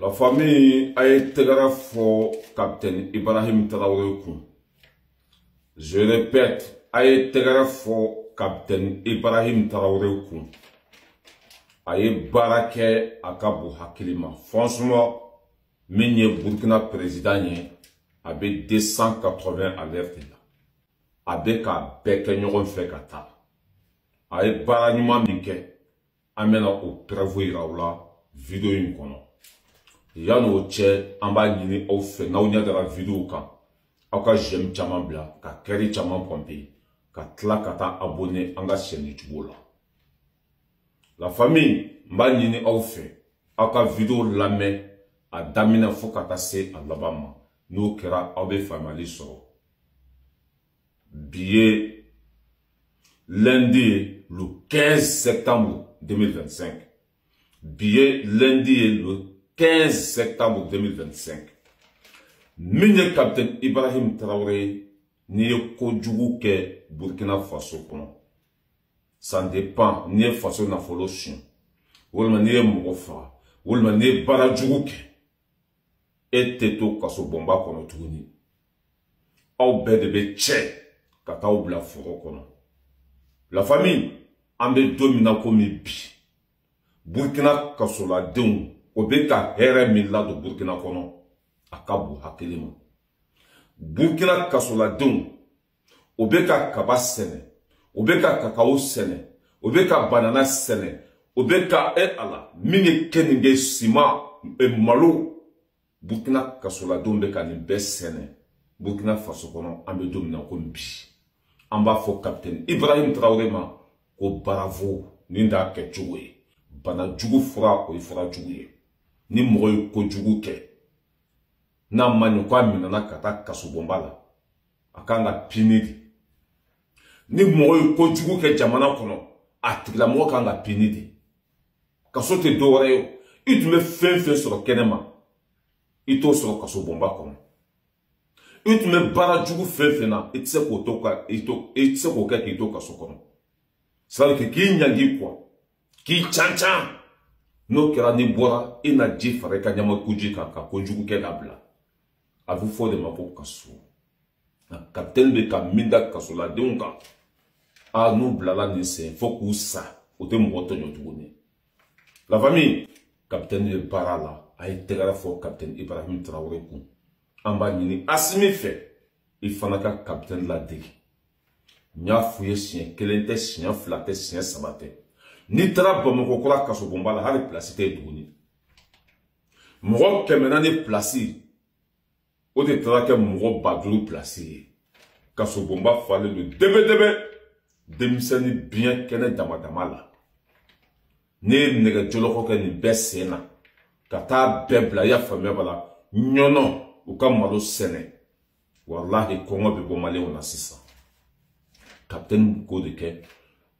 La famille a été fort capitaine Ibrahim Traoré. Je répète, a été fort capitaine Ibrahim Traoré. Aye barake akabu hakilima. Franchement, Minye Burkina président avait 280 alertes là. Avec un bec n'yon fait kata. Aye baranima mike. Amena au prévu raoula vidéo une kono. Yano che amba yini au fait na unya de la vidéo kan. Aka j'aime chaman bla, ka keri chaman pompe, ka tla kata abonné anga chaîne YouTube là. La famille mba yini au fait. Aka vidéo lame a damina fo kata se Alabama. No kera abe family so. Billet lundi le 15 septembre 2025. Billet lundi le 15 septembre 2025. Mine capitaine Ibrahim Traoré ni kojugu ke Burkina Faso kono. Ça dépend ni faso na folo chien. Wolma ni mofa, wolma ni barajugu ke. Et teto kaso bomba kono tuguni. Au bedebe che kata au bla foro kono. La famille ambe domina komi bi. Burkina kasola deun obeka here mila do Burkina kono akabu hakilima. Burkina kasola deun obeka kaba sene, obeka kakao sene, obeka banana sene, obeka ala mini keninge sima e malo. Burkina kasola deun beka ni be sene. Burkina Faso kono ambe domina komi bi. Amba fo capitaine Ibrahim Traoré ma ko bravo ninda ke juwe bana jugu fura ko ifura jugu ni moyo ko jugu ke na manyo kwa mina na kata kasubombala akanga pinidi ni moyo ko jugu ke jamana kono atigla mo kanga pinidi kasote dore yo itume fen soro kenema ito soro kasubomba kono. Tu me bara jugu fefena itse ko toka itse ko ka ki toka sokono sala ke ki nyangi kwa ki chanchan no kera ni bora ina jifare ka nyama kuji ka ko jugu ke dabla avu fo de mapo kaso na capitaine be ka minda kaso la deunga a no blala ni se fo ku sa o te mo to nyotuguni. La famille capitaine de Barala a été fo capitaine Ibrahim Traoré ku amba nini asimi fait il fana ka capitaine la degi nya fuye sien kelente sien flate sien sabate ni tra bamako kola kaso bomba la hali place te duguni mo kemena ni place o de tra ke mo badru place kaso bomba fale le debe demisani bien kene damadama la ne nega joloko ke ni besena kata bebla ya famia bala nyono uka malo sene wallahi kongo be bomale ona sisa capitaine ko de ke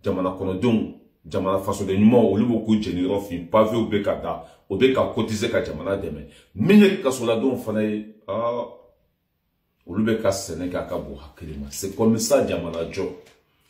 jamana kono don jamana faso de nyuma olubo ko jeniro fi pavé obeka da obeka cotiser ka jamana deme minye kasola don fana olubeka sene ka bu hakilima. C'est comme ça jamana jo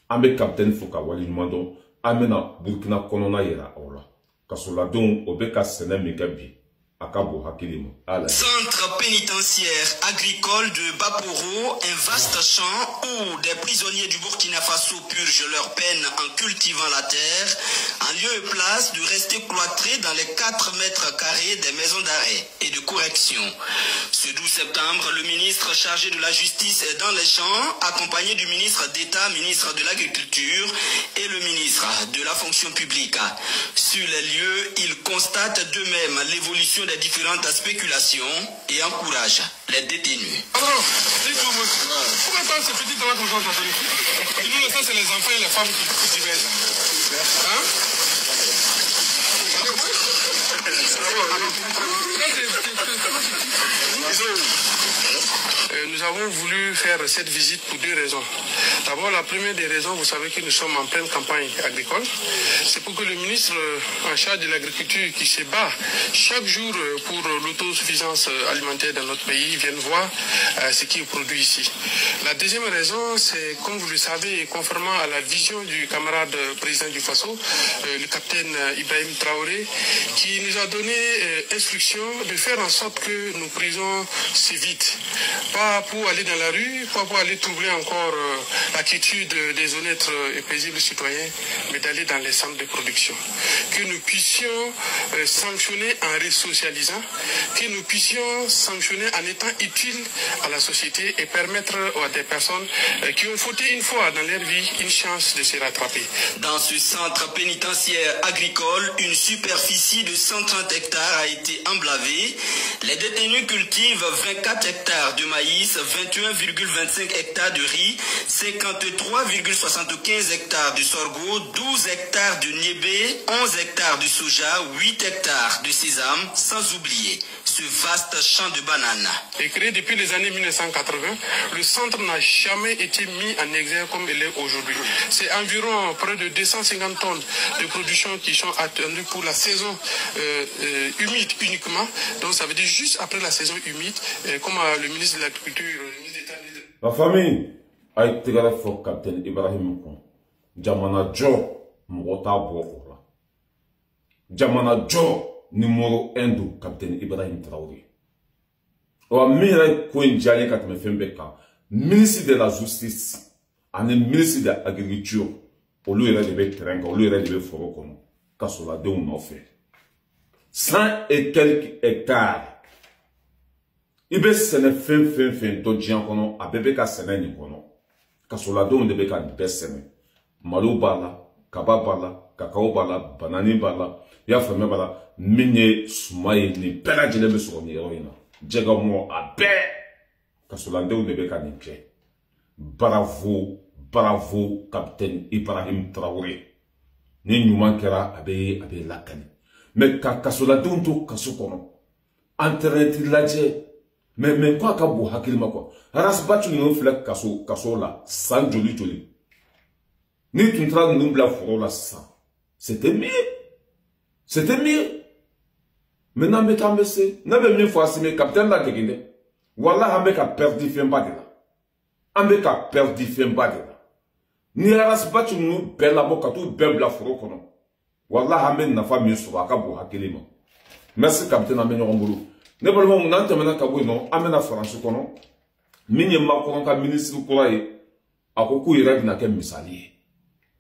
ambe capitaine fuka wali nyumando amena Burkina kono na yera ola kasola don obeka sene megabi. Centre pénitentiaire agricole de Baporo, un vaste champ où des prisonniers du Burkina Faso purgent leur peine en cultivant la terre, en lieu et place de rester cloîtrés dans les 4 mètres carrés des maisons d'arrêt et de correction. Ce 12 septembre, le ministre chargé de la justice est dans les champs, accompagné du ministre d'État, ministre de l'Agriculture et le ministre de la fonction publique. Sur les lieux, ils constatent d'eux-mêmes l'évolution des différentes spéculations et encouragent les détenus. Alors, pourquoi pas ce petit travail comme ça? Nous, ça, c'est les enfants et les femmes qui divergent. Hein? nous avons voulu faire cette visite pour deux raisons. D'abord, la première des raisons, vous savez que nous sommes en pleine campagne agricole. C'est pour que le ministre en charge de l'agriculture qui se bat chaque jour pour l'autosuffisance alimentaire dans notre pays vienne voir ce qui est produit ici. La deuxième raison, c'est, comme vous le savez, conformément à la vision du camarade président du Faso, le capitaine Ibrahim Traoré, qui nous a donné instruction de faire en sorte que nos prisons s'évitent. Pas pour aller dans la rue, pas pour aller troubler encore la quiétude des honnêtes et paisibles citoyens, mais d'aller dans les centres de production. Que nous puissions sanctionner en resocialisant, que nous puissions sanctionner en étant utiles à la société et permettre à des personnes qui ont fauté une fois dans leur vie une chance de se rattraper. Dans ce centre pénitentiaire agricole, une superficie de 130 hectares a été emblavée. Les détenus cultivent 24 hectares de maïs, 21,25 hectares de riz, 53,75 hectares de sorgho, 12 hectares de niébé, 11 hectares de soja, 8 hectares de sésame, sans oublier ce vaste champ de bananes. Et créé depuis les années 1980, le centre n'a jamais été mis en exergue comme il est aujourd'hui. C'est environ près de 250 tonnes de production qui sont attendues pour la saison humide uniquement. Donc ça veut dire juste après la saison humide, comme le ministre de l'Agriculture, le ministre d'État... La famille a été la fois capitaine Ibrahim Kon. Jamana Jo, Mota Bokora. Jamana Jo, numéro 1 du capitaine Ibrahim Traoré. Ou mire Koin Djani Katme Fembeka, ministre de la Justice, et ministre de l'Agriculture, au lieu de terrain, au lieu de foro comme Kasola de on fait. 100 et quelques hectares. Ibe sene fin to djian kono, a bebe ka sene ni kono. Kasola de on debe ka be sene. Malo bala, kaba bala, kakao bala, banani bala, ya fame bala, minye sumaye ni pela jile me so ni heroina. Djega mo a be. Kasola de on debe ka ni pie. Bravo, bravo, capitaine Ibrahim Traoré. Ni nyuma kera abe lakani. Mais kasola de on to kaso kono. Internet ladje. Mais quoi ka bo hakilima quoi. Haras batu ni flek kaso la sans joli. Ni tu tra nous bla foro la ça. C'était mieux. C'était mieux. Maintenant me tambese, na be mi fo asime capitaine la kekinde. Wallah ambe ka perdi femba de la. Ambe ka perdi femba de la. Ni haras batu nous bella boka tu bebla foro kono. Wallah ambe na fa mi so aka bo hakilima. Merci capitaine ambe nyongolo. Ne balma on nante mena kabou non amena France kono minye makon ka ministre kuraye akoku ire na ke misali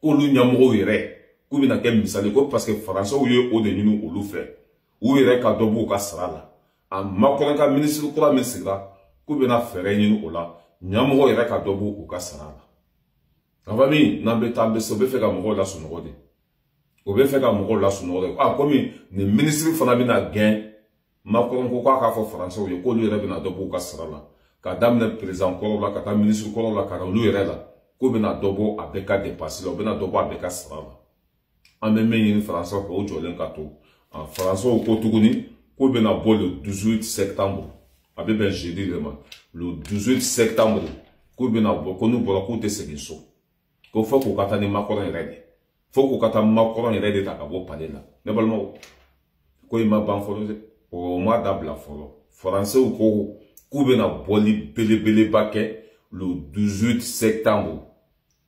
ko lu nyamro ire ku bi na ke misali ko parce que France ou ye o de nyinu olu fait ou ire ka dobu ka sala a makon ka ministre kura mesigra ku bi na fere nyinu ola nyamro ire ka dobu ka sala avami na betambe so be fe ka mo la sunoro de o be fe ka mo la sunoro ah comme ni ministre fana bi na gain Macron ko ka fo français yo ko lu yere bina dobo ka srala ka damne président ko la ka ta ministre ko la ka lu yere la ko bina dobo abeka dépasser lo bina dobo abeka srala en même ni français ko o jolen ka to en français ko tuguni ko bina bo le 18 septembre abe ben jeudi le 18 septembre ko bina bo ko nu bo ko te seginso ko fo ko kata ni Macron yere fo ko kata Macron yere ta ka bo palela ne balmo ko ima ban fo au mois d'abla folo. Français ou ko koube na boli bele baké le 18 septembre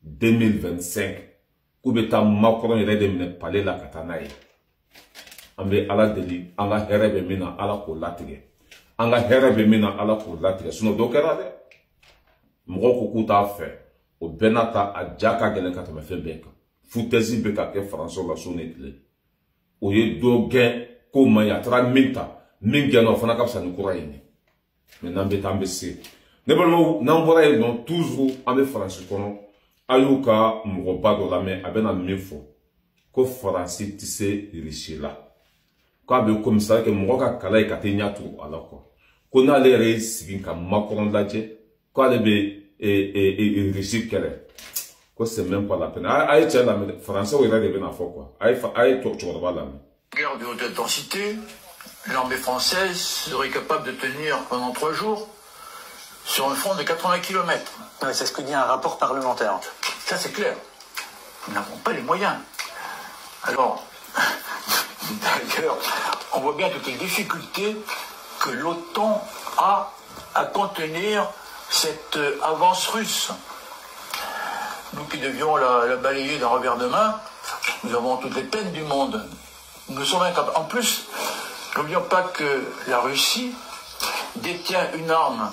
2025. Koube ta Macron ire de mine palé la katanaye. Ambe ala deli, anga herebe mina ala ko latige. Anga herebe mina ala ko latige. Sinon dokera de. Mgo kukuta fe. O benata a jaka gelen katame fe beka. Foutezi beka ke Français la sonnetle. Oye do gen ko maya tra minta mingeno fana kapsa ni kuraini mais nambe tambese ne balmo nambora e don toujours ambe français kono ayuka mroba do la mais abena mefo ko français tisse richela ko abe comme ça que mroka kala e katenya tu ala ko na le re sigin ka Macron laje ko ale be e richi kere ko c'est même pas la peine ay tchela français o ira de bena fo quoi ay to la Guerre de haute intensité, l'armée française serait capable de tenir pendant 3 jours. sur un front de 80 km. Ouais, c'est ce que dit un rapport parlementaire. Ça, c'est clair. Nous n'avons pas les moyens. Alors, d'ailleurs, on voit bien toutes les difficultés que l'OTAN a à contenir cette avance russe. Nous qui devions la balayer d'un revers de main, nous avons toutes les peines du monde. Nous sommes incapables. En plus, n'oublions pas que la Russie détient une arme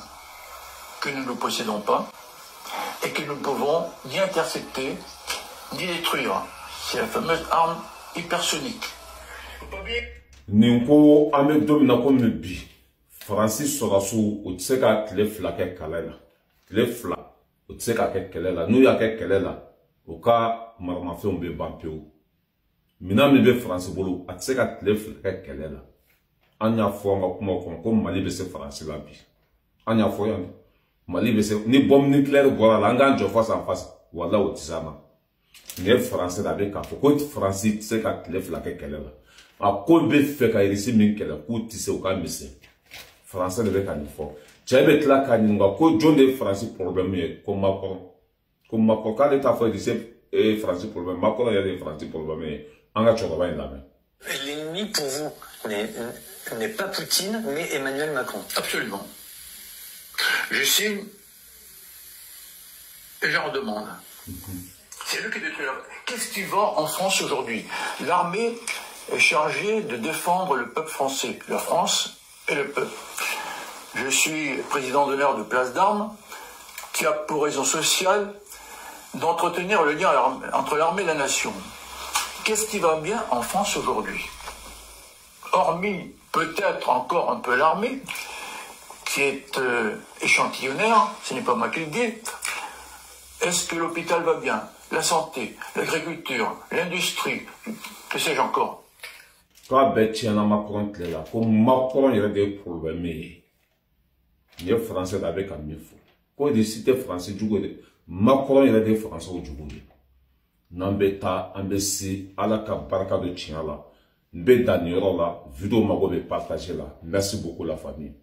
que nous ne possédons pas et que nous ne pouvons ni intercepter ni détruire. C'est la fameuse arme hypersonique. Ninko ame domina comme bi Francis Sorasu o tseka tile fla ke kalela tile fla o tseka ke kelela nu ya ke kelela o ka marma fe ombe bampeo mina mi be France bolo a tseka tile fla ke kelela anya fo nga kuma ko Mali be se France la bi anya fo yan Mali be se ni bombe nucléaire gora la nga jo face en face wala o tisama ne France da be ka ko France tseka tile fla ke kelela a ko be fe ka irisi min kela ko tise o ka mise français de ka ni fo tchebe tla ka ni nga ko jonde français problème e ko Macron ka de ta fo irisi français problème Macron ya de français problème anga choka ba ndame. L'ennemi pour vous n'est pas Poutine mais Emmanuel Macron. Absolument. Je signe et je leur demande. C'est lui qui détruit la... Qu'est-ce qui va en France aujourd'hui? L'armée est chargée de défendre le peuple français, la France et le peuple. Je suis président d'honneur de Place d'Armes, qui a pour raison sociale d'entretenir le lien entre l'armée et la nation. Qu'est-ce qui va bien en France aujourd'hui? Hormis peut-être encore un peu l'armée, qui est échantillonnaire, ce n'est pas moi qui le dis. Est-ce que l'hôpital va bien? La santé, l'agriculture, l'industrie, que sais-je encore? Quand Betiana Macron est là, comme Macron il y a des problèmes, les Français avec un mifo. Quand des cités français du Macron il y a des Français au Djibouti. N'embêta, embêté, à la baraka de Tiala, n'bêta n'y aura là, vidéo m'a partagé là. Merci beaucoup la famille.